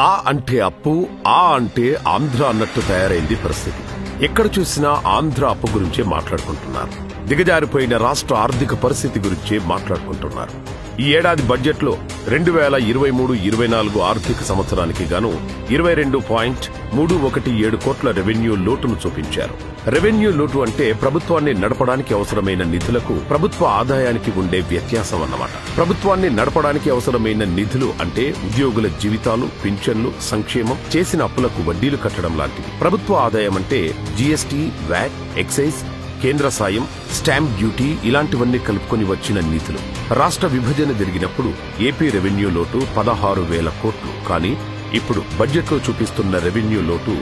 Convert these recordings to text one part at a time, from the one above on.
ఆ అంటే అప్పు, ఆ అంటే ఆంధ్ర అన్నట్టు తయారైంది పరిస్థితి. ఎక్కడ చూసినా ఆంధ్ర అప్పు గురించే మాట్లాడుకుంటున్నారు. దిగజారిపోయిన రాష్ట్ర ఆర్థిక పరిస్థితి గురించే మాట్లాడుకుంటున్నారు. ఈ ఏడాది బడ్జెట్ లో 2023-24 ఆర్థిక సంవత్సరానికి గాను 22.317 కోట్ల రెవెన్యూ లోటును చూపించారు. రెవెన్యూ లోటు అంటే ప్రభుత్వాన్ని నడపడానికి అవసరమైన నిధులకు ప్రభుత్వ ఆదాయానికి ఉండే వ్యత్యాసం అన్నమాట. ప్రభుత్వాన్ని నడపడానికి అవసరమైన నిధులు అంటే ఉద్యోగుల జీవితాలు, పింఛన్లు, సంక్షేమం, చేసిన అప్పులకు వడ్డీలు కట్టడం లాంటివి. ప్రభుత్వ ఆదాయం అంటే జీఎస్టీ, వ్యాట్, ఎక్సైజ్, కేంద్ర సాయం, స్టాంప్ డ్యూటీ ఇలాంటివన్నీ కలుపుకొని వచ్చిన నిధులు. రాష్ట్ర విభజన జరిగినప్పుడు ఏపీ రెవెన్యూ లోటు 16,000 కోట్లు. కానీ ఇప్పుడు బడ్జెట్లో చూపిస్తున్న రెవెన్యూ లోటు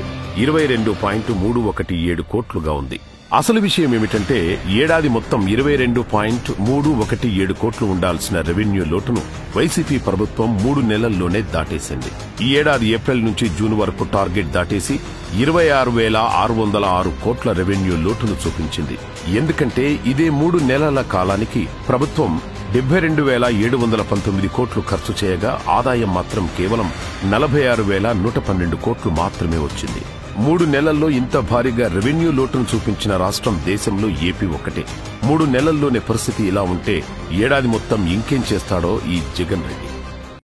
22.317 కోట్లుగా ఉంది. అసలు విషయం ఏమిటంటే ఏడాది మొత్తం 22.317 కోట్లు ఉండాల్సిన రెవెన్యూ లోటును వైసీపీ ప్రభుత్వం 3 నెలల్లోనే దాటేసింది. ఈ ఏడాది ఏప్రిల్ నుంచి జూన్ వరకు టార్గెట్ దాటేసి 26,606 కోట్ల రెవెన్యూ లోటును చూపించింది. ఎందుకంటే ఇదే 3 నెలల కాలానికి ప్రభుత్వం 72,719 కోట్లు ఖర్చు చేయగా ఆదాయం మాత్రం కేవలం 46,112 కోట్లు మాత్రమే వచ్చింది. 3 నెలల్లో ఇంత భారీగా రెవెన్యూ లోటును చూపించిన రాష్ట్రం దేశంలో ఏపీ ఒక్కటే. 3 నెలల్లోనే పరిస్థితి ఇలా ఉంటే ఏడాది మొత్తం ఇంకేం చేస్తాడో ఈ జగన్ రెడ్డి.